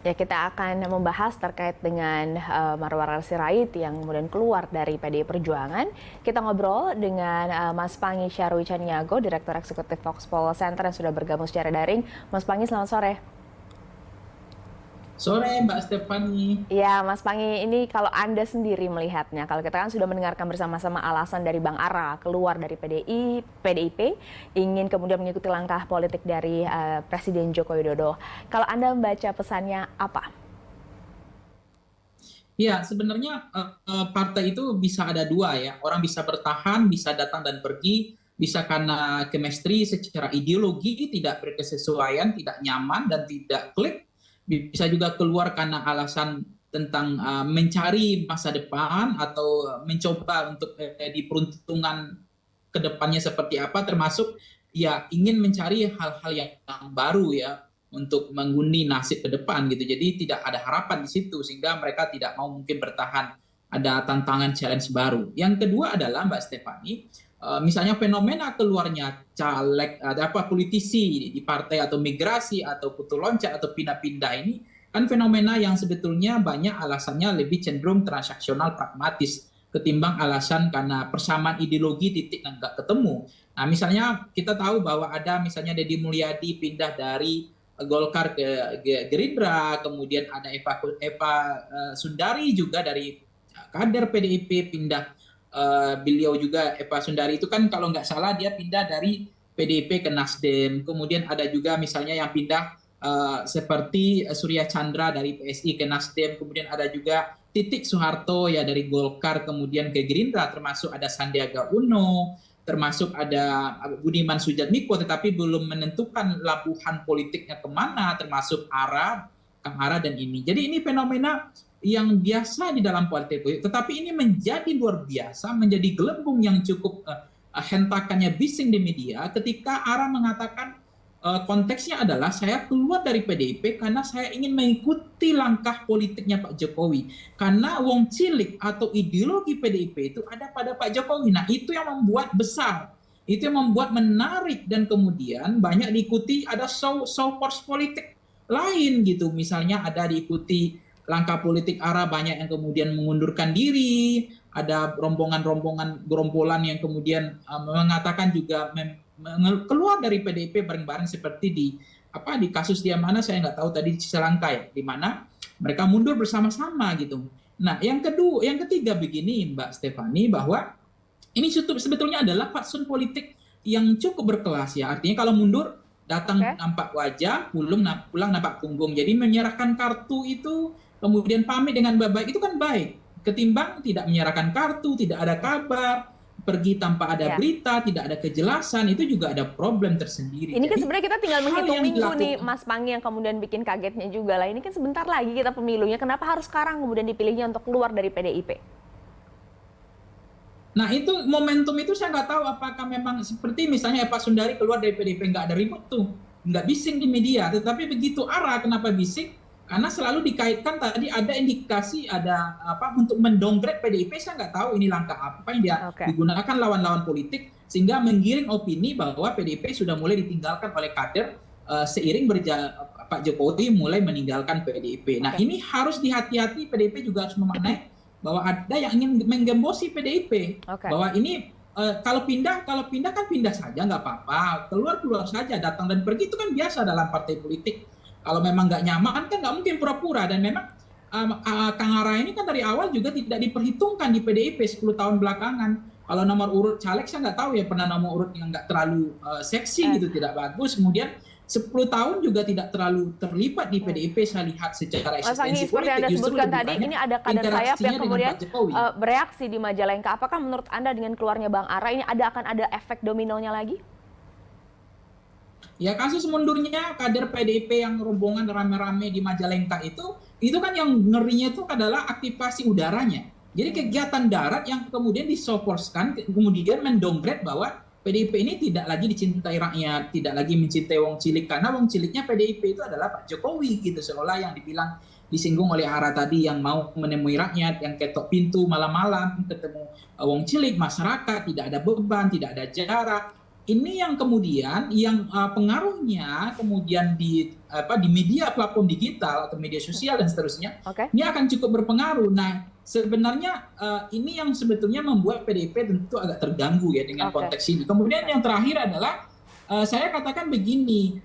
Ya, kita akan membahas terkait dengan Marwar Sirait yang kemudian keluar dari PDI Perjuangan. Kita ngobrol dengan Mas Pangi Syarwi Caniago, Direktur Eksekutif Foxpol Center yang sudah bergabung secara daring. Mas Pangi, selamat sore. Sore Mbak Stefani. Ya, Mas Pangi, ini kalau Anda sendiri melihatnya, kalau kita kan sudah mendengarkan bersama-sama alasan dari Bang Ara keluar dari PDIP, ingin kemudian mengikuti langkah politik dari Presiden Joko Widodo. Kalau Anda membaca pesannya apa? Ya, sebenarnya partai itu bisa ada dua ya. Orang bisa bertahan, bisa datang dan pergi, bisa karena chemistry secara ideologi tidak berkesesuaian, tidak nyaman dan tidak klik. Bisa juga keluar karena alasan tentang mencari masa depan atau mencoba untuk di peruntungan kedepannya seperti apa, termasuk ya ingin mencari hal-hal yang baru ya untuk mengundi nasib ke depan gitu. Jadi tidak ada harapan di situ sehingga mereka tidak mau mungkin bertahan, ada tantangan challenge baru. Yang kedua adalah Mbak Stefani, misalnya fenomena keluarnya caleg ada apa politisi di partai atau migrasi atau putu loncat atau pindah-pindah ini kan fenomena yang sebetulnya banyak alasannya lebih cenderung transaksional pragmatis ketimbang alasan karena persamaan ideologi titik yang nggak ketemu. Nah misalnya kita tahu bahwa ada misalnya Deddy Mulyadi pindah dari Golkar ke Gerindra, kemudian ada Eva Sundari juga dari kader PDIP pindah, beliau juga Eva Sundari itu kan kalau nggak salah dia pindah dari PDIP ke Nasdem. Kemudian ada juga misalnya yang pindah seperti Surya Chandra dari PSI ke Nasdem. Kemudian ada juga Titik Soeharto ya dari Golkar kemudian ke Gerindra, termasuk ada Sandiaga Uno, termasuk ada Budiman Sujatmiko, tetapi belum menentukan labuhan politiknya kemana, termasuk Kang Ara dan ini. Jadi ini fenomena yang biasa di dalam politik, tetapi ini menjadi luar biasa, menjadi gelembung yang cukup hentakannya bising di media ketika Ara mengatakan konteksnya adalah saya keluar dari PDIP karena saya ingin mengikuti langkah politiknya Pak Jokowi. Karena wong cilik atau ideologi PDIP itu ada pada Pak Jokowi. Nah itu yang membuat besar, itu yang membuat menarik dan kemudian banyak diikuti ada show force politik lain gitu. Misalnya ada diikuti langkah politik Ara banyak yang kemudian mengundurkan diri, ada rombongan-rombongan gerombolan yang kemudian mengatakan juga keluar dari PDIP bareng-bareng seperti di kasus dia mana saya nggak tahu tadi di Ciselangka ya, di mana mereka mundur bersama-sama gitu. Nah yang ketiga begini Mbak Stefani, bahwa ini sebetulnya adalah fatsun politik yang cukup berkelas ya, artinya kalau mundur datang nampak wajah, pulang nampak punggung. Jadi menyerahkan kartu itu kemudian pamit dengan baik itu kan baik, ketimbang tidak menyerahkan kartu, tidak ada kabar, pergi tanpa ada berita, tidak ada kejelasan, itu juga ada problem tersendiri. Ini kan sebenarnya kita tinggal menghitung minggu nih, Mas Pangi, yang kemudian bikin kagetnya juga lah. Ini kan sebentar lagi kita pemilunya, kenapa harus sekarang kemudian dipilihnya untuk keluar dari PDIP? Nah itu momentum itu saya nggak tahu apakah memang seperti misalnya Eva Sundari keluar dari PDIP, nggak ada ribut tuh, nggak bising di media. Tetapi begitu Ara, kenapa bising? Karena selalu dikaitkan tadi ada indikasi ada untuk mendowngrade PDIP. Saya nggak tahu ini langkah apa yang dia digunakan lawan-lawan politik sehingga menggiring opini bahwa PDIP sudah mulai ditinggalkan oleh kader seiring Pak Jokowi mulai meninggalkan PDIP. Nah ini harus dihati-hati, PDIP juga harus memaknai bahwa ada yang ingin menggembosi PDIP, bahwa ini kalau pindah kan pindah saja nggak apa-apa, keluar saja, datang dan pergi itu kan biasa dalam partai politik. Kalau memang nggak nyaman kan nggak mungkin pura-pura, dan memang Kang Ara ini kan dari awal juga tidak diperhitungkan di PDIP 10 tahun belakangan. Kalau nomor urut caleg saya nggak tahu ya, pernah nomor urut yang nggak terlalu seksi gitu, tidak bagus. Kemudian 10 tahun juga tidak terlalu terlibat di PDIP, saya lihat secara eksistensi politik. Seperti Anda sebutkan tadi, ini ada kader sayap yang kemudian bereaksi di Majalengka. Apakah menurut Anda dengan keluarnya Bang Ara ini akan ada efek dominonya lagi? Ya kasus mundurnya kader PDIP yang rombongan rame-rame di Majalengka itu kan yang ngerinya itu adalah aktivasi udaranya. Jadi kegiatan darat yang kemudian disoporskan, kemudian mendowngrade bahwa PDIP ini tidak lagi dicintai rakyat, tidak lagi mencintai wong cilik, karena wong ciliknya PDIP itu adalah Pak Jokowi gitu, seolah yang dibilang disinggung oleh Ara tadi, yang mau menemui rakyat, yang ketok pintu malam-malam ketemu wong cilik, masyarakat, tidak ada beban, tidak ada jarak. ini yang kemudian yang pengaruhnya kemudian di media platform digital atau media sosial dan seterusnya, ini akan cukup berpengaruh. Nah, sebenarnya ini yang sebetulnya membuat PDIP tentu agak terganggu ya dengan konteks ini. Kemudian yang terakhir adalah saya katakan begini,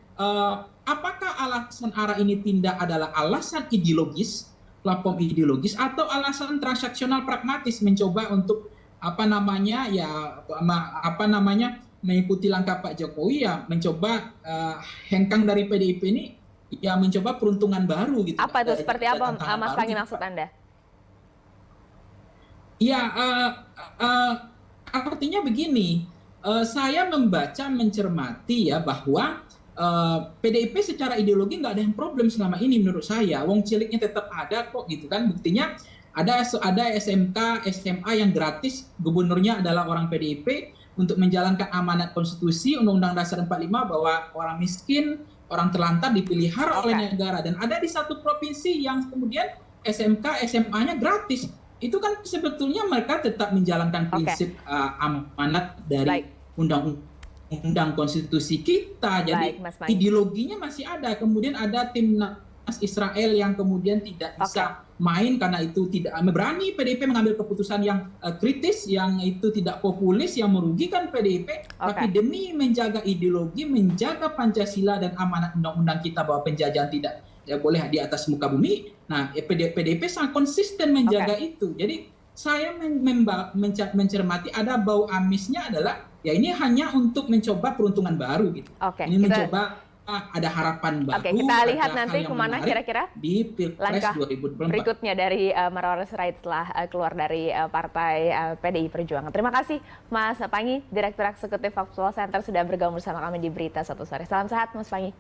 apakah alasan ARA ini tindak adalah alasan ideologis, platform ideologis, atau alasan transaksional pragmatis mencoba untuk mengikuti langkah Pak Jokowi, ya mencoba hengkang dari PDIP ini, ya mencoba peruntungan baru gitu. Apa itu? Seperti apa Mas Panggi maksud Anda? Ya, artinya begini, saya membaca, mencermati ya bahwa PDIP secara ideologi nggak ada yang problem selama ini menurut saya. Wong ciliknya tetap ada kok gitu kan. Buktinya ada SMK, SMA yang gratis, gubernurnya adalah orang PDIP, untuk menjalankan amanat konstitusi Undang-Undang Dasar 45 bahwa orang miskin, orang terlantar dipelihara oleh negara. Dan ada di satu provinsi yang kemudian SMK, SMA-nya gratis. Itu kan sebetulnya mereka tetap menjalankan prinsip amanat dari undang-undang konstitusi kita. Jadi ideologinya masih ada. Kemudian ada timnas Israel yang kemudian tidak bisa main karena itu tidak berani PDIP mengambil keputusan yang kritis, yang itu tidak populis, yang merugikan PDIP. Tapi demi menjaga ideologi, menjaga Pancasila dan amanat undang-undang kita bahwa penjajahan tidak boleh di atas muka bumi. Nah, PDIP sangat konsisten menjaga itu. Jadi saya mencermati ada bau amisnya adalah ya ini hanya untuk mencoba peruntungan baru gitu. Ini mencoba ada harapan baru. Kita lihat nanti kemana kira-kira di Pilpres 2024 berikutnya dari Marwar Sirait setelah keluar dari partai PDI Perjuangan. Terima kasih Mas Panggi, Direktur Eksekutif Factual Center sudah bergabung bersama kami di Berita Satu Sore. Salam sehat Mas Panggi.